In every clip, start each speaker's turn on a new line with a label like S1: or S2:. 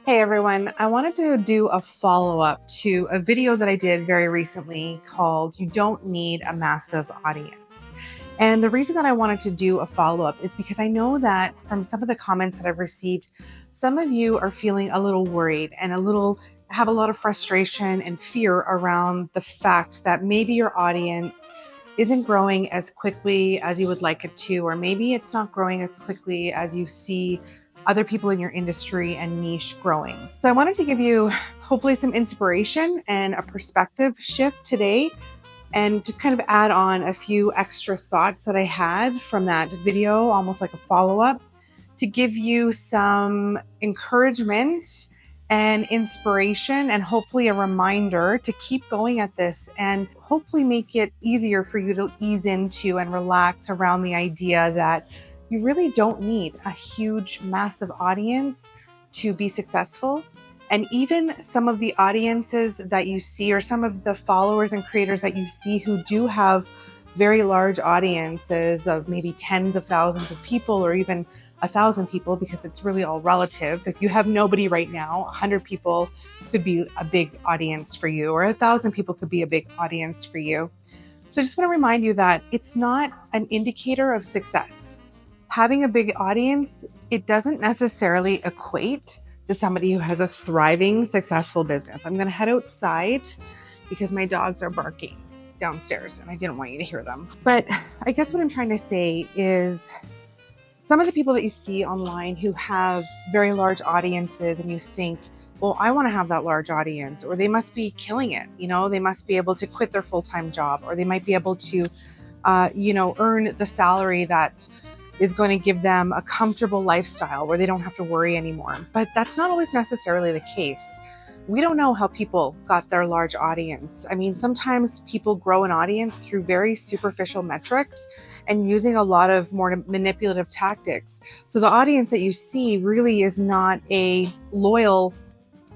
S1: Hey everyone, I wanted to do a follow-up to a video that I did very recently called You Don't Need a Massive Audience. And the reason that I wanted to do a follow-up is because I know that from some of the comments that I've received, some of you are feeling a little worried and have a lot of frustration and fear around the fact that maybe your audience isn't growing as quickly as you would like it to, or maybe it's not growing as quickly as you see other people in your industry and niche growing. So I wanted to give you hopefully some inspiration and a perspective shift today, and just kind of add on a few extra thoughts that I had from that video, almost like a follow-up, to give you some encouragement and inspiration and hopefully a reminder to keep going at this and hopefully make it easier for you to ease into and relax around the idea that you really don't need a huge, massive audience to be successful. And even some of the audiences that you see, or some of the followers and creators that you see who do have very large audiences of maybe tens of thousands of people, or even 1,000 people, because it's really all relative. If you have nobody right now, 100 people could be a big audience for you, or 1,000 people could be a big audience for you. So I just want to remind you that it's not an indicator of success. Having a big audience, it doesn't necessarily equate to somebody who has a thriving, successful business. I'm going to head outside because my dogs are barking downstairs and I didn't want you to hear them. But I guess what I'm trying to say is some of the people that you see online who have very large audiences and you think, well, I want to have that large audience, or they must be killing it. They must be able to quit their full-time job, or they might be able to, earn the salary that is going to give them a comfortable lifestyle where they don't have to worry anymore. But that's not always necessarily the case. We don't know how people got their large audience. I mean, sometimes people grow an audience through very superficial metrics and using a lot of more manipulative tactics. So the audience that you see really is not a loyal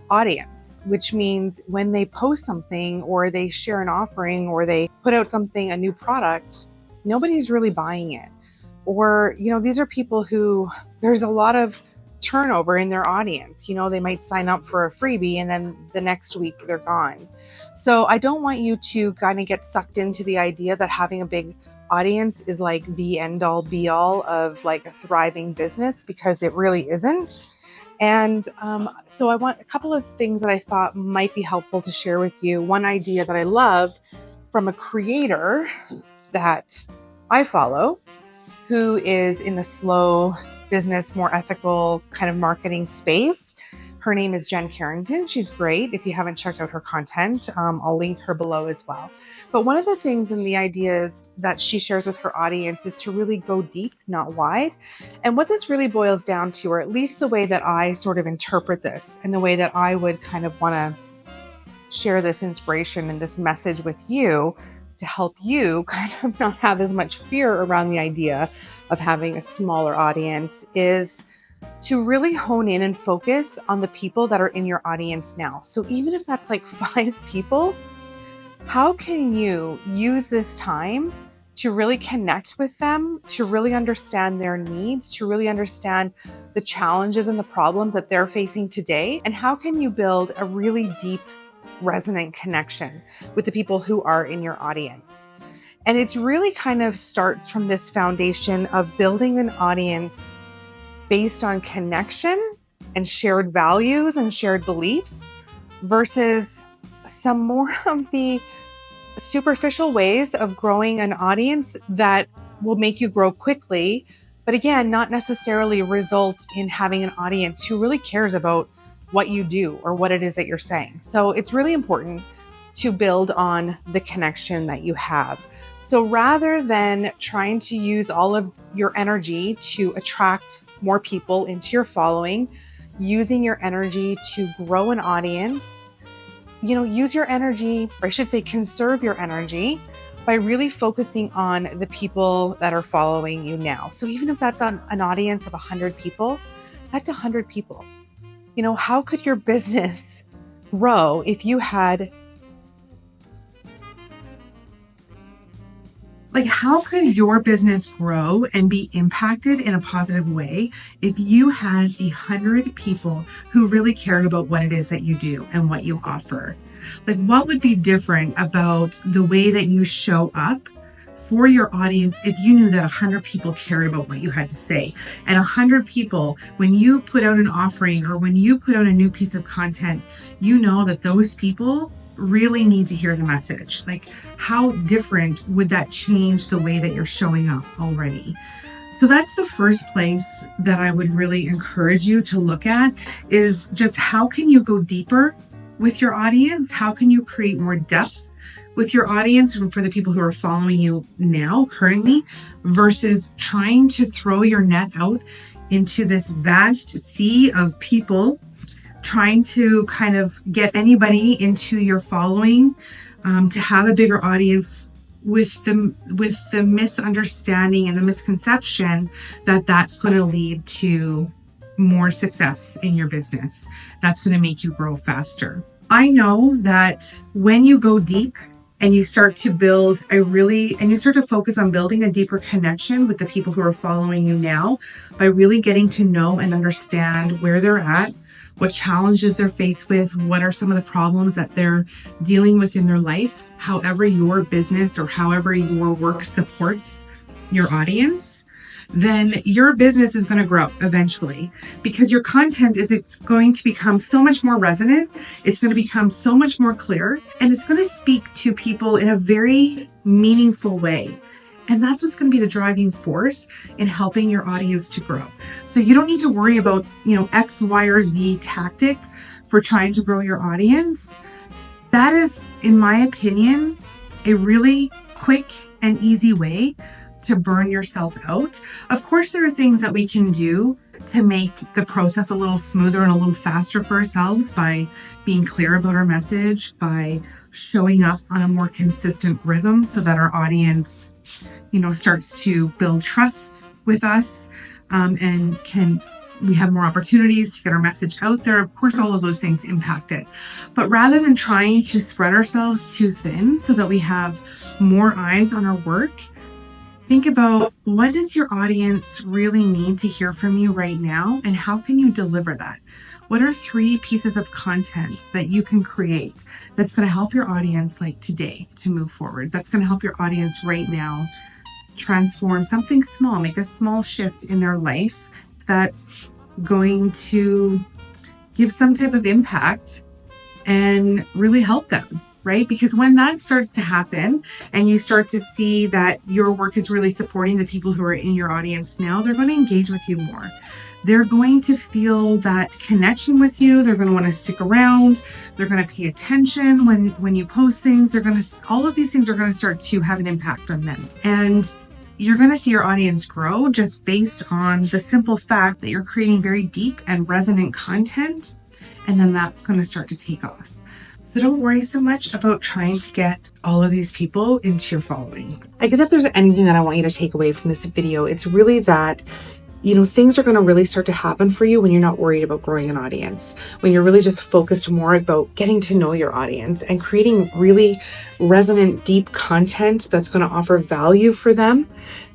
S1: audience, which means when they post something or they share an offering or they put out something, a new product, nobody's really buying it. Or, these are people who there's a lot of turnover in their audience. They might sign up for a freebie and then the next week they're gone. So I don't want you to kind of get sucked into the idea that having a big audience is like the end all be all of like a thriving business, because it really isn't. And so I want a couple of things that I thought might be helpful to share with you. One idea that I love from a creator that I follow, who is in the slow business, more ethical kind of marketing space. Her name is Jen Carrington. She's great. If you haven't checked out her content, I'll link her below as well. But one of the things and the ideas that she shares with her audience is to really go deep, not wide. And what this really boils down to, or at least the way that I sort of interpret this and the way that I would kind of want to share this inspiration and this message with you, to help you kind of not have as much fear around the idea of having a smaller audience, is to really hone in and focus on the people that are in your audience now. So even if that's like 5 people, how can you use this time to really connect with them, to really understand their needs, to really understand the challenges and the problems that they're facing today? And how can you build a really deep, resonant connection with the people who are in your audience? And it's really kind of starts from this foundation of building an audience based on connection and shared values and shared beliefs, versus some more of the superficial ways of growing an audience that will make you grow quickly, but again, not necessarily result in having an audience who really cares about what you do or what it is that you're saying. So it's really important to build on the connection that you have. So rather than trying to use all of your energy to attract more people into your following, using your energy to grow an audience, use your energy, or I should say conserve your energy, by really focusing on the people that are following you now. So even if that's on an audience of 100 people, that's 100 people. How could your business grow if you had Like, how could your business grow and be impacted in a positive way if you had 100 people who really cared about what it is that you do and what you offer? Like, what would be different about the way that you show up for your audience if you knew that 100 people cared about what you had to say? And 100 people, when you put out an offering or when you put out a new piece of content, you know that those people really need to hear the message. Like, how different would that change the way that you're showing up already? So that's the first place that I would really encourage you to look at, is just how can you go deeper with your audience? How can you create more depth with your audience and for the people who are following you now, currently, versus trying to throw your net out into this vast sea of people, trying to kind of get anybody into your following, to have a bigger audience, with the misunderstanding and the misconception that that's going to lead to more success in your business. That's going to make you grow faster. I know that when you go deep and you start to you start to focus on building a deeper connection with the people who are following you now, by really getting to know and understand where they're at, what challenges they're faced with, what are some of the problems that they're dealing with in their life, however your business or however your work supports your audience, then your business is going to grow eventually, because your content is going to become so much more resonant. It's going to become so much more clear, and it's going to speak to people in a very meaningful way. And that's what's going to be the driving force in helping your audience to grow. So you don't need to worry about, X, Y, or Z tactic for trying to grow your audience. That is, in my opinion, a really quick and easy way to burn yourself out. Of course, there are things that we can do to make the process a little smoother and a little faster for ourselves, by being clear about our message, by showing up on a more consistent rhythm so that our audience starts to build trust with us, and we have more opportunities to get our message out there. Of course, all of those things impact it. But rather than trying to spread ourselves too thin so that we have more eyes on our work, think about, what does your audience really need to hear from you right now, and how can you deliver that? What are 3 pieces of content that you can create that's going to help your audience, like today, to move forward? That's going to help your audience right now transform something small, make a small shift in their life that's going to give some type of impact and really help them, right? Because when that starts to happen and you start to see that your work is really supporting the people who are in your audience now, they're going to engage with you more. They're going to feel that connection with you. They're going to want to stick around. They're going to pay attention when you post things. All of these things are going to start to have an impact on them. And you're going to see your audience grow just based on the simple fact that you're creating very deep and resonant content. And then that's going to start to take off. So don't worry so much about trying to get all of these people into your following. I guess if there's anything that I want you to take away from this video, it's really that things are going to really start to happen for you when you're not worried about growing an audience, when you're really just focused more about getting to know your audience and creating really resonant, deep content that's going to offer value for them.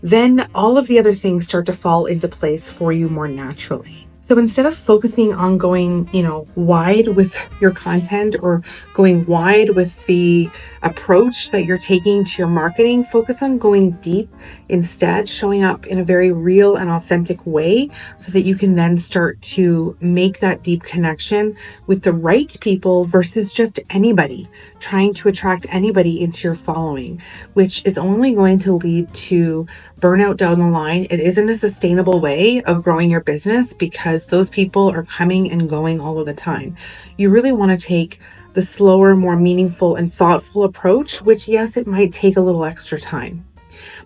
S1: Then all of the other things start to fall into place for you more naturally. So instead of focusing on going, wide with your content or going wide with the approach that you're taking to your marketing, focus on going deep instead, showing up in a very real and authentic way so that you can then start to make that deep connection with the right people versus just anybody, trying to attract anybody into your following, which is only going to lead to burnout down the line. It isn't a sustainable way of growing your business because those people are coming and going all of the time. You really want to take the slower, more meaningful and thoughtful approach, which yes, it might take a little extra time.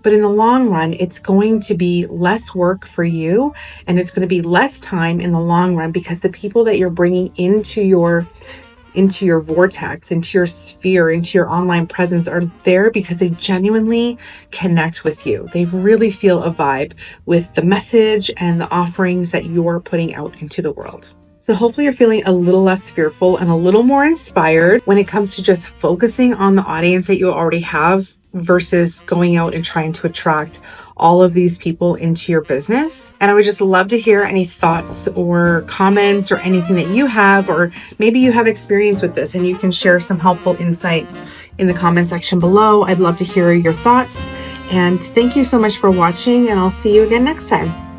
S1: But in the long run, it's going to be less work for you and it's going to be less time in the long run because the people that you're bringing into your vortex, into your sphere, into your online presence are there because they genuinely connect with you. They really feel a vibe with the message and the offerings that you're putting out into the world. So hopefully you're feeling a little less fearful and a little more inspired when it comes to just focusing on the audience that you already have versus going out and trying to attract all of these people into your business. And I would just love to hear any thoughts or comments or anything that you have, or maybe you have experience with this and you can share some helpful insights in the comment section below. I'd love to hear your thoughts. And thank you so much for watching, and I'll see you again next time.